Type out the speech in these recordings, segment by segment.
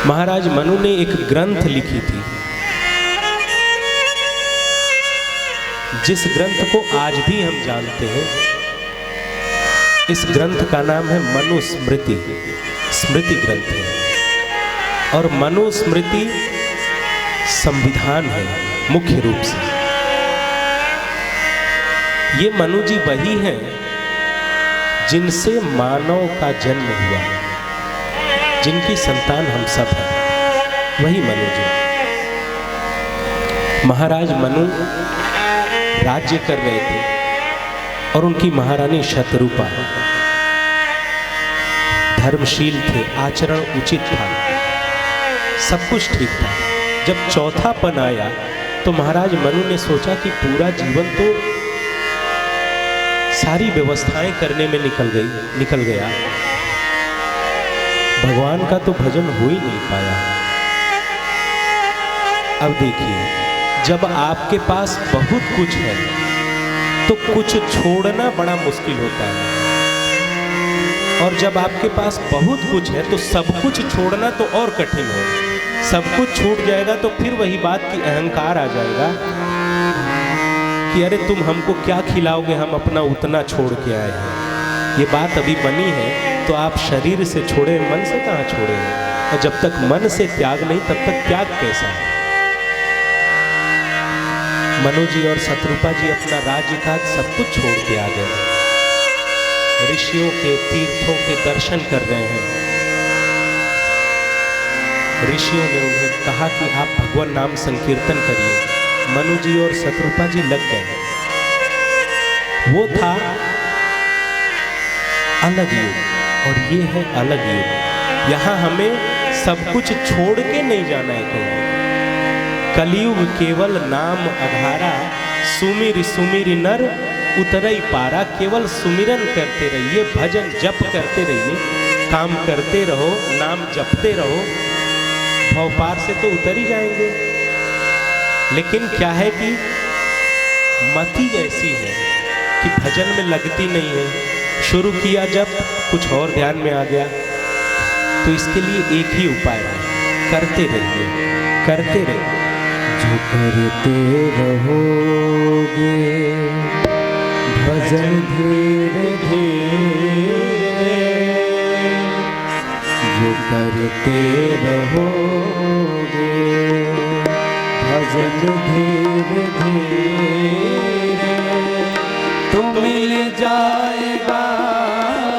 महाराज मनु ने एक ग्रंथ लिखी थी, जिस ग्रंथ को आज भी हम जानते हैं। इस ग्रंथ का नाम है मनुस्मृति, स्मृति ग्रंथ है। और मनुस्मृति संविधान है मुख्य रूप से। ये मनु जी वही हैं जिनसे मानव का जन्म हुआ, जिनकी संतान हम सब हैं, वही मनु जी। महाराज मनु राज्य कर रहे थे और उनकी महारानी शतरूपा धर्मशील थे, आचरण उचित था, सब कुछ ठीक था। जब चौथापन आया तो महाराज मनु ने सोचा कि पूरा जीवन तो सारी व्यवस्थाएं करने में निकल गया, भगवान का तो भजन हो ही नहीं पाया। अब देखिए, जब आपके पास बहुत कुछ है तो कुछ छोड़ना बड़ा मुश्किल होता है, और जब आपके पास बहुत कुछ है तो सब कुछ छोड़ना तो और कठिन है। सब कुछ छूट जाएगा तो फिर वही बात की अहंकार आ जाएगा कि अरे तुम हमको क्या खिलाओगे, हम अपना उतना छोड़ के आए हैं। ये बात अभी बनी है तो आप शरीर से छोड़े, मन से कहाँ छोड़े हैं। और जब तक मन से त्याग नहीं तब तक त्याग कैसा है। मनु जी और शतरूपा जी अपना राज्य काज सब कुछ छोड़ के आ गए। ऋषियों के तीर्थों के दर्शन कर रहे हैं। ऋषियों ने उन्हें कहा कि आप भगवान नाम संकीर्तन करिए। मनु जी और शतरूपा जी लग गए। वो था अलग युग और ये है अलग युग। यहाँ हमें सब कुछ छोड़ के नहीं जाना है कहीं। कलयुग केवल नाम आधारा, सुमिर सुमिर नर उतरई पारा। केवल सुमिरन करते रहिए, भजन जप करते रहिए, काम करते रहो, नाम जपते रहो, भवपार से तो उतर ही जाएंगे। लेकिन क्या है कि मति ऐसी है कि भजन में लगती नहीं है। शुरू किया जब कुछ और ध्यान में आ गया, तो इसके लिए एक ही उपाय है, करते रहिए, करते रहिए। जो करते रहोगे भजन धीरे धीरे, जो करते रहोगे भजन धीरे धीरे, तो मिल जाएगा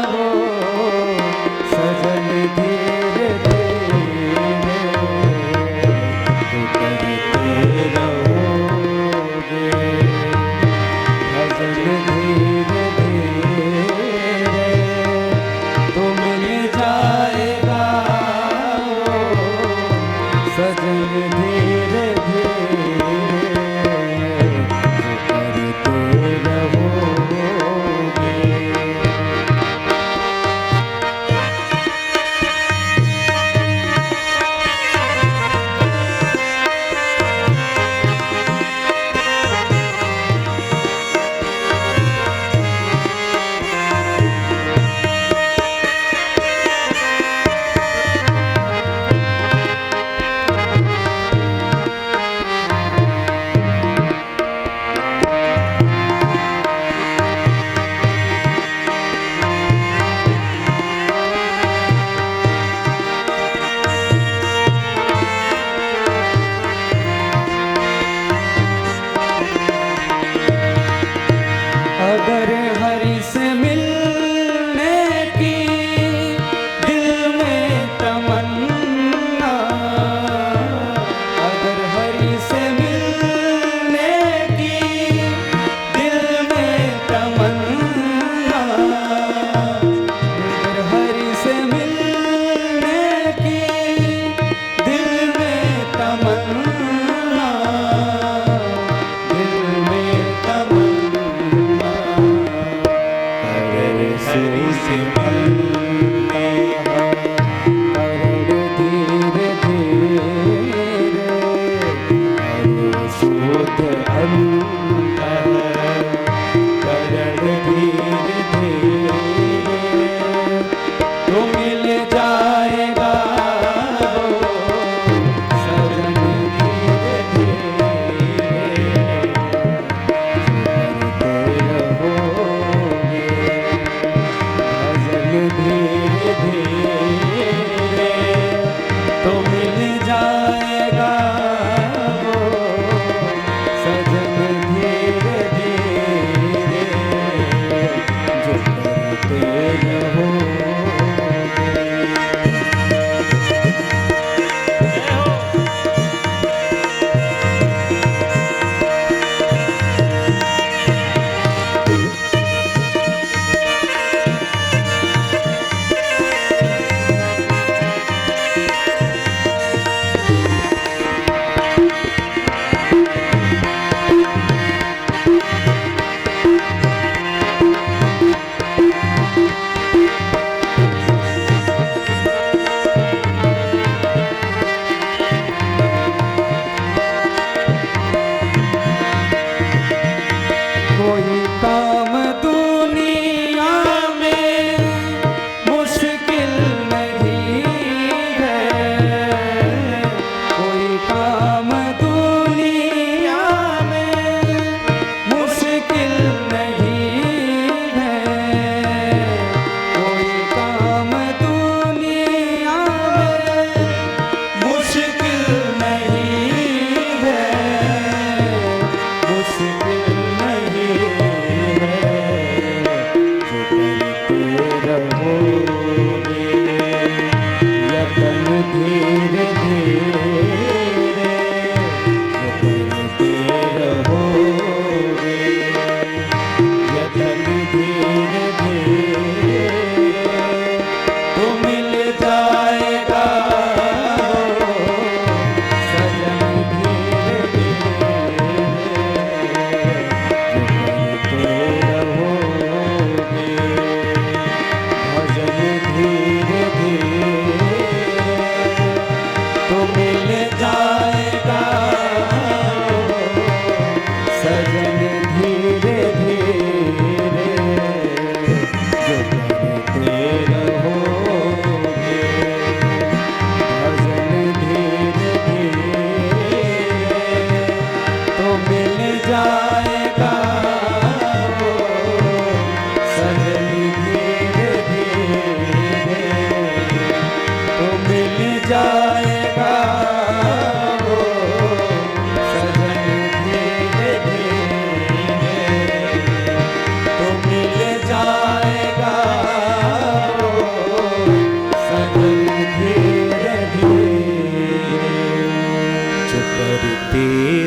वो सजन धीरे धीरे। जो करते रहोगे भजन धीरे धीरे, तो मिल जाएगा वो सजन धीरे धीरे। जो करते रहोगे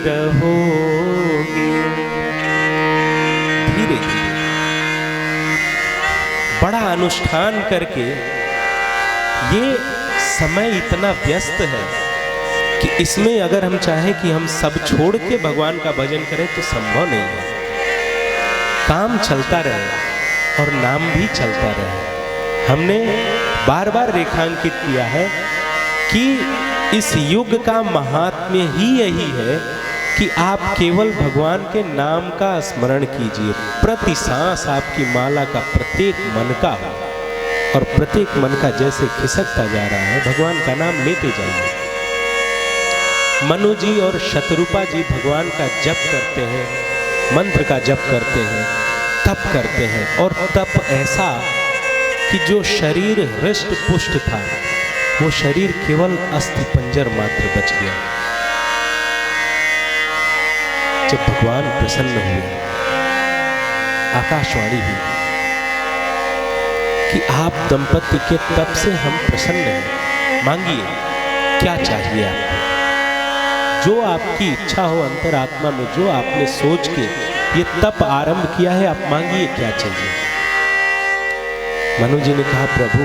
रहोगे। धीरे धीरे बड़ा अनुष्ठान करके ये समय इतना व्यस्त है कि इसमें अगर हम चाहें कि हम सब छोड़ के भगवान का भजन करें तो संभव नहीं है। काम चलता रहे और नाम भी चलता रहे। हमने बार बार रेखांकित किया है कि इस युग का महात्म्य ही यही है कि आप केवल भगवान के नाम का स्मरण कीजिए। प्रति सांस आपकी माला का प्रत्येक मन का हो और प्रत्येक मन का जैसे खिसकता जा रहा है भगवान का नाम लेते जाइए। मनु जी और शतरूपा जी भगवान का जप करते हैं, मंत्र का जप करते हैं, तप करते हैं और तप ऐसा कि जो शरीर हृष्ट पुष्ट था वो शरीर केवल अस्थि पंजर मात्र बच गया। जब भगवान प्रसन्न हुए, आकाशवाणी हुई कि आप दंपति के तप से हम प्रसन्न हैं, मांगिए क्या चाहिए आपको, जो आपकी इच्छा हो अंतरात्मा में, जो आपने सोच के ये तप आरंभ किया है, आप मांगिए क्या चाहिए। मनु जी ने कहा प्रभु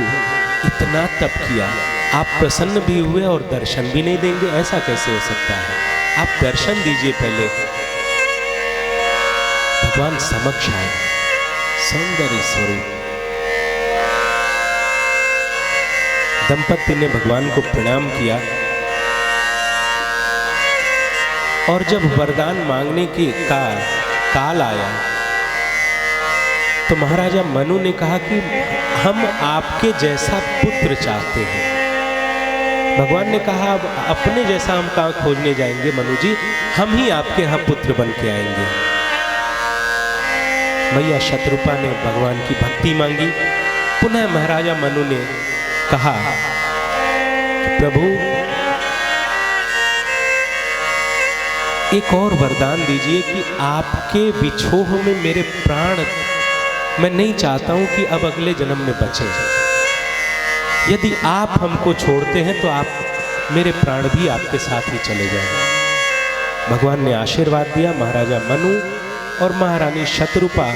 इतना तप किया, आप प्रसन्न भी हुए और दर्शन भी नहीं देंगे, ऐसा कैसे हो सकता है, आप दर्शन दीजिए पहले। भगवान समक्ष आए, सौंदर्य स्वरूप। दंपति ने भगवान को प्रणाम किया और जब वरदान मांगने की काल आया तो महाराजा मनु ने कहा कि हम आपके जैसा पुत्र चाहते हैं। भगवान ने कहा अब अपने जैसा हम कहाँ खोजने जाएंगे मनु जी, हम ही आपके यहाँ पुत्र बन के आएंगे। मैया शतरूपा ने भगवान की भक्ति मांगी। पुनः महाराजा मनु ने कहा कि प्रभु एक और वरदान दीजिए कि आपके विछोह में मेरे प्राण, मैं नहीं चाहता हूं कि अब अगले जन्म में बचे। यदि आप हमको छोड़ते हैं तो आप मेरे प्राण भी आपके साथ ही चले जाएं। भगवान ने आशीर्वाद दिया। महाराजा मनु और महारानी शतरूपा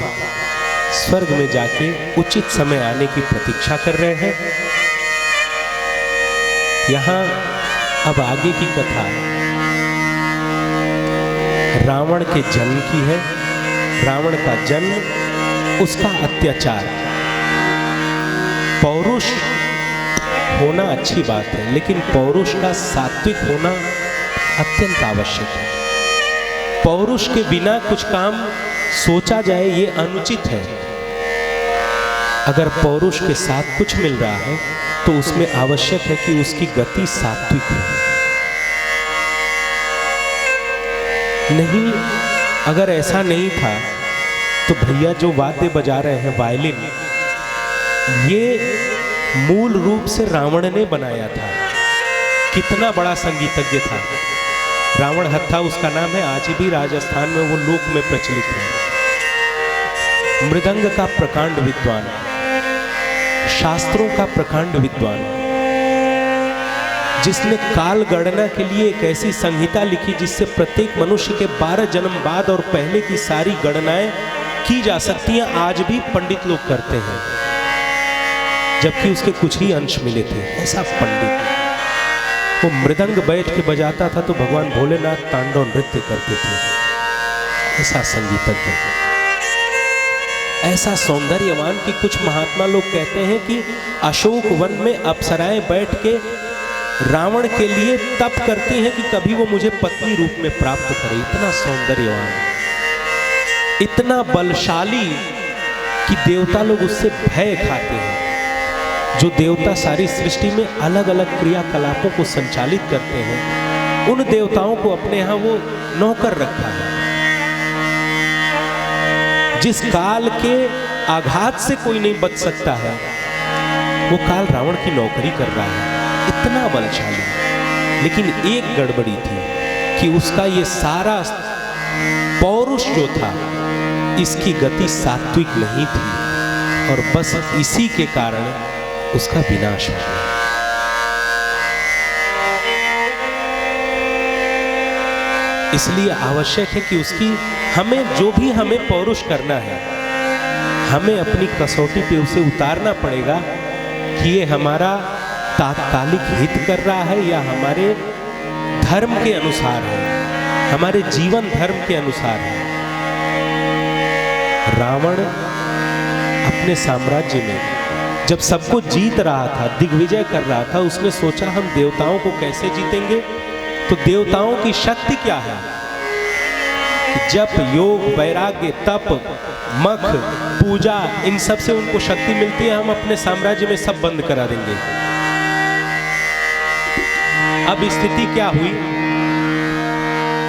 स्वर्ग में जाके उचित समय आने की प्रतीक्षा कर रहे हैं। यहां अब आगे की कथा रावण के जन्म की है। रावण का जन्म, उसका अत्याचार। पौरुष होना अच्छी बात है, लेकिन पौरुष का सात्विक होना अत्यंत आवश्यक है। पौरुष के बिना कुछ काम सोचा जाए ये अनुचित है। अगर पौरुष के साथ कुछ मिल रहा है तो उसमें आवश्यक है कि उसकी गति सात्विक हो। नहीं, अगर ऐसा नहीं था तो भैया जो वाद्य बजा रहे हैं वायलिन, ये मूल रूप से रावण ने बनाया था। कितना बड़ा संगीतज्ञ था रावण हत्था उसका नाम है। आज भी राजस्थान में वो लोक में प्रचलित है। मृदंग का प्रकांड विद्वान, शास्त्रों का प्रकांड विद्वान, जिसने काल गणना के लिए एक ऐसी संहिता लिखी जिससे प्रत्येक मनुष्य के 12 जन्म बाद और पहले की सारी गणनाएं की जा सकती हैं। आज भी पंडित लोग करते हैं, जबकि उसके कुछ ही अंश मिले थे। ऐसा पंडित, वो मृदंग बैठ के बजाता था तो भगवान भोलेनाथ तांडव नृत्य करते थे। ऐसा संगीतज्ञ, ऐसा सौंदर्यवान कि कुछ महात्मा लोग कहते हैं कि अशोक वन में अप्सराएं बैठ के रावण के लिए तप करती हैं कि कभी वो मुझे पत्नी रूप में प्राप्त करे। इतना सौंदर्यवान, इतना बलशाली कि देवता लोग उससे भय खाते हैं। जो देवता सारी सृष्टि में अलग अलग क्रियाकलापों को संचालित करते हैं, उन देवताओं को अपने यहाँ वो नौकर रखा है। जिस काल के आघात से कोई नहीं बच सकता है, वो काल रावण की नौकरी कर रहा है। इतना बलशाली। लेकिन एक गड़बड़ी थी कि उसका ये सारा पौरुष जो था, इसकी गति सात्विक नहीं थी और बस इसी के कारण उसका विनाश हो गया। इसलिए आवश्यक है कि उसकी हमें जो भी हमें पौरुष करना है, हमें अपनी कसौटी पे उसे उतारना पड़ेगा कि ये हमारा तात्कालिक हित कर रहा है या हमारे धर्म के अनुसार है, हमारे जीवन धर्म के अनुसार है। रावण अपने साम्राज्य में जब सबको जीत रहा था, दिग्विजय कर रहा था, उसने सोचा हम देवताओं को कैसे जीतेंगे। तो देवताओं की शक्ति क्या है कि जप, योग, वैराग्य, तप, मख, पूजा, इन सब से उनको शक्ति मिलती है। हम अपने साम्राज्य में सब बंद करा देंगे। अब स्थिति क्या हुई?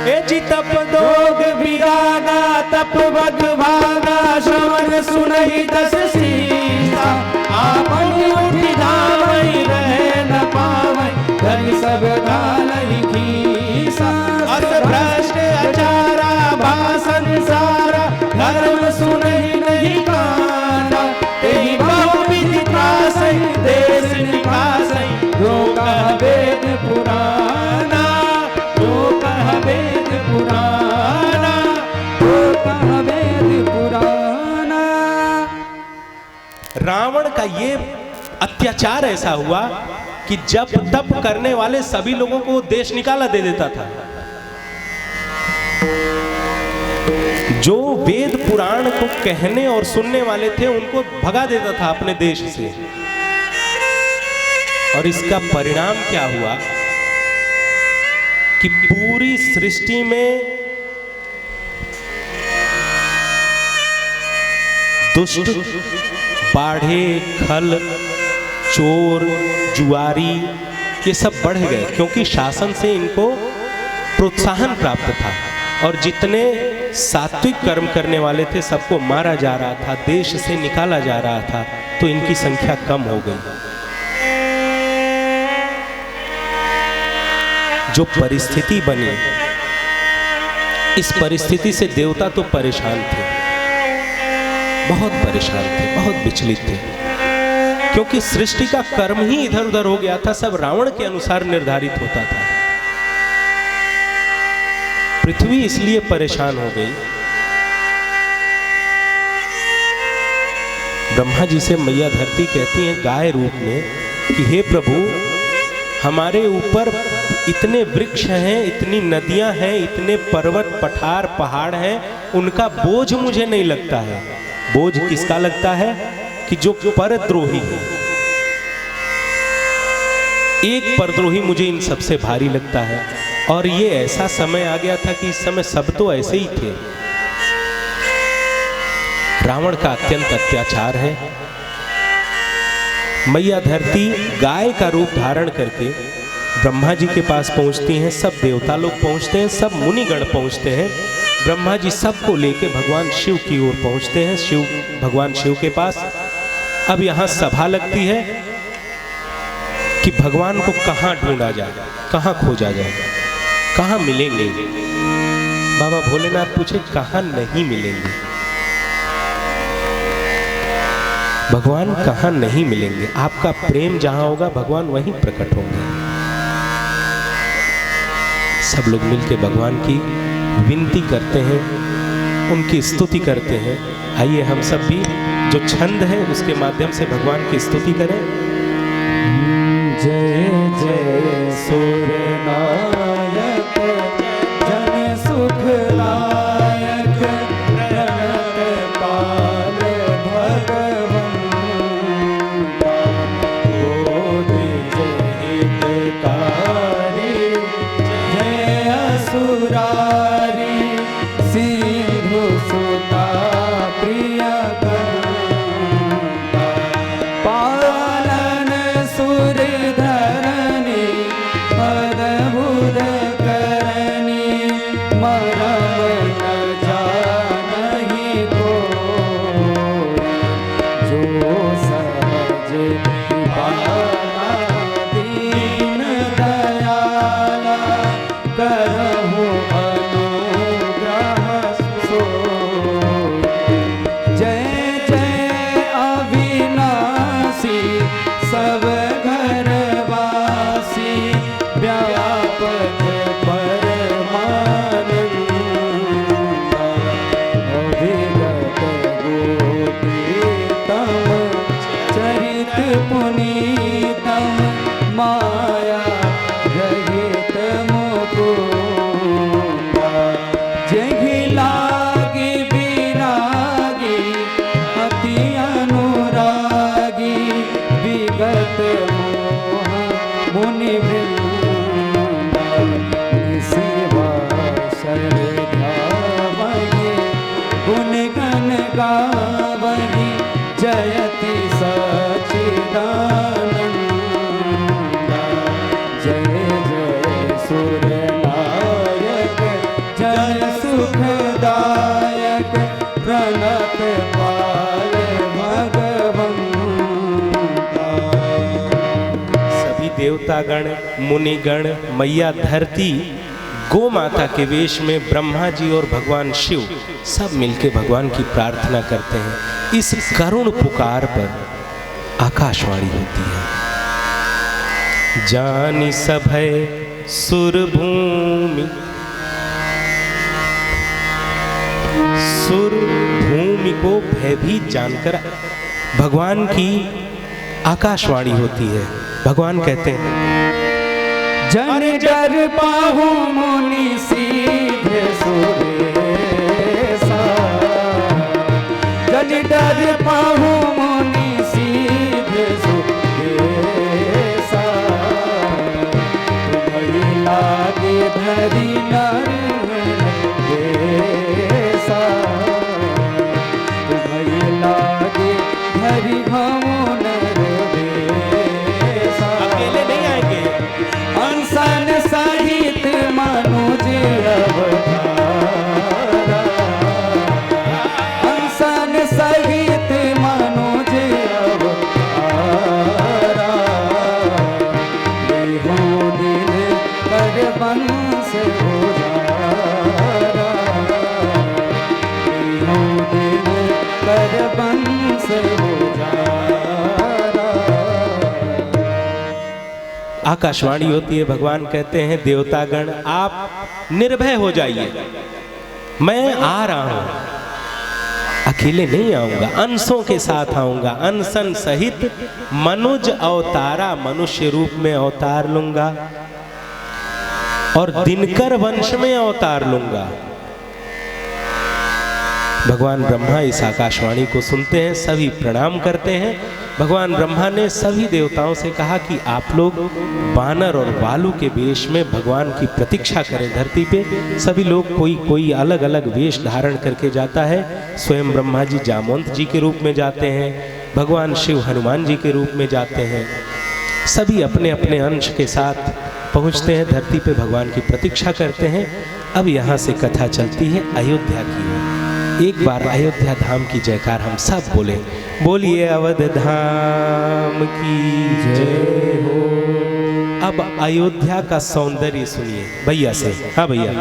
ए जी तप दोग विरागा, तप भगवागा, श्रवण सुनहि दस सीसा, आपन उठि धावै रहे न पावै, धन सब गालहि खीसा। अस भ्रष्ट अचारा भाषण सारा, धर्म सुनहि नहीं काना, तेहि बहुविधि त्रासै, देश निकासै, जो कह वेद पुराना, जो कह वेद पुराना, जो कह वेद पुराना। रावण का ये अत्याचार ऐसा हुआ कि जब तप करने वाले सभी लोगों को वो देश निकाला दे देता था। जो वेद पुराण को कहने और सुनने वाले थे उनको भगा देता था अपने देश से। और इसका परिणाम क्या हुआ कि पूरी सृष्टि में दुष्ट, बाढ़े, खल, चोर, जुआरी, ये सब बढ़ गए क्योंकि शासन से इनको प्रोत्साहन प्राप्त था। और जितने सात्विक कर्म करने वाले थे सबको मारा जा रहा था, देश से निकाला जा रहा था, तो इनकी संख्या कम हो गई। जो परिस्थिति बनी, इस परिस्थिति से देवता तो परेशान थे, बहुत परेशान थे, बहुत विचलित थे, क्योंकि सृष्टि का कर्म ही इधर उधर हो गया था, सब रावण के अनुसार निर्धारित होता था। पृथ्वी इसलिए परेशान हो गई। ब्रह्मा जी से मैया धरती कहती हैं गाय रूप में कि हे प्रभु, हमारे ऊपर इतने वृक्ष हैं, इतनी नदियां हैं, इतने पर्वत, पठार, पहाड़ हैं, उनका बोझ मुझे नहीं लगता है। बोझ किसका लगता है? कि जो परद्रोही है। एक परद्रोही मुझे इन सबसे भारी लगता है। और ये ऐसा समय आ गया था कि इस समय सब तो ऐसे ही थे। रावण का अत्यंत अत्याचार है। मैया धरती गाय का रूप धारण करके ब्रह्मा जी के पास पहुंचती हैं। सब देवता लोग पहुंचते हैं, सब मुनिगण पहुंचते हैं। ब्रह्मा जी सबको लेके भगवान शिव की ओर पहुंचते हैं, भगवान शिव के पास। अब यहाँ सभा लगती है कि भगवान को कहाँ ढूंढा जाए, कहाँ खोजा जाए, कहाँ मिलेंगे। बाबा भोलेनाथ पूछे कहाँ नहीं मिलेंगे, भगवान कहाँ नहीं मिलेंगे। आपका प्रेम जहाँ होगा भगवान वहीं प्रकट होंगे। सब लोग मिलकर भगवान की विनती करते हैं, उनकी स्तुति करते हैं। आइए हम सब भी जो छंद है उसके माध्यम से भगवान की स्तुति करें। जय जय सूर्यनायक, जन सुखदायक, प्रणत पाल भगवंता, बोध जय हितकारी, जय असुरारी, सिंधु सुता प्रियकंता, पालन सुरधरणी, पदबुध करणी, मरम न जानहि कोई, जो सहज कृपाला, दीन दयाला, करहु अनुग्रह सोई। जय जय अविनाशी, सब घरवासी, व्यापक परमानंद, देवतागण, मुनिगण, मैया धरती, गो माता के वेश में ब्रह्मा जी और भगवान शिव सब मिलके भगवान की प्रार्थना करते हैं। इस करुण पुकार पर आकाशवाणी होती है, जानि सभय सुर भूमि, सुर भूमि को भयभीत जानकर भगवान की आकाशवाणी होती है। भगवान कहते हैं, जन डर पाहु मुनि सीधे सुरेसा, जन डर पाहु मुनि सीधे सुरेसा, तुम्हें लागे धरी नर देसा, तुम्हें लागे धरी हम नर देसा। अकेले नहीं आएंगे, अंसन सहित मनुज अवतारा, अंसन सहित मनुज अवतारा, लेहो दिन कर बंश उजारा, लेहो दिन कर बंश उजारा। आकाशवाणी होती है। भगवान कहते हैं, देवतागण आप निर्भय हो जाइए, मैं आ रहा हूं, अकेले नहीं आऊंगा, अंशों के साथ आऊंगा, अनसन सहित मनुज अवतारा, मनुष्य रूप में अवतार लूंगा और दिनकर वंश में अवतार लूंगा। भगवान ब्रह्मा इस आकाशवाणी को सुनते हैं, सभी प्रणाम करते हैं। भगवान ब्रह्मा ने सभी देवताओं से कहा कि आप लोग बानर और बालू के वेश में भगवान की प्रतीक्षा करें धरती पे। सभी लोग कोई कोई अलग अलग वेश धारण करके जाता है। स्वयं ब्रह्मा जी जामवंत जी के रूप में जाते हैं, भगवान शिव हनुमान जी के रूप में जाते हैं। सभी अपने अपने अंश के साथ पहुँचते हैं धरती पे, भगवान की प्रतीक्षा करते हैं। अब यहाँ से कथा चलती है अयोध्या की। एक बार अयोध्या धाम की जयकार हम सब बोले, बोलिए अवध धाम की जय हो। अब अयोध्या का सौंदर्य सुनिए भैया से। हाँ भैया।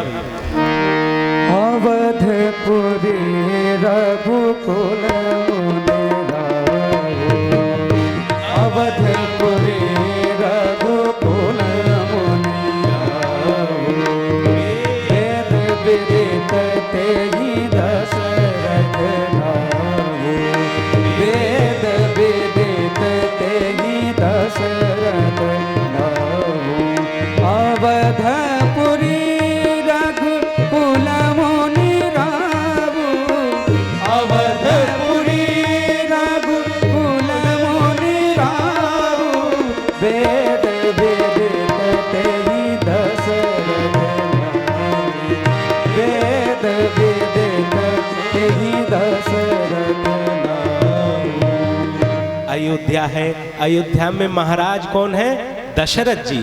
अवधपुरी रघुकुल मुनि राहो, अवधपुरी रघुकुल मुनि राहो, वेद विदित तेहि दशरथ नामो, वेद विदित तेहि दशरथ नामो, अवधपुरी रघुकुल मुनि राहो, अवधपुरी रघुकुल मुनि राहो, वेद विदित तेहि दशरथ नामो, वेद विदित तेहि दशरथ नामो। अयोध्या है, अयोध्या में महाराज कौन है? दशरथ जी।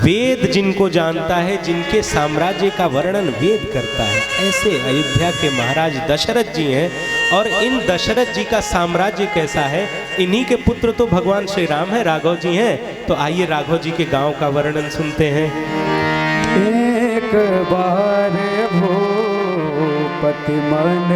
वेद जिनको जानता है, जिनके साम्राज्य का वर्णन वेद करता है, ऐसे अयोध्या के महाराज दशरथ जी हैं। और इन दशरथ जी का साम्राज्य कैसा है? इन्हीं के पुत्र तो भगवान श्री राम है, राघव जी हैं। तो आइए राघव जी के गांव का वर्णन सुनते हैं। एक बार भूपति मन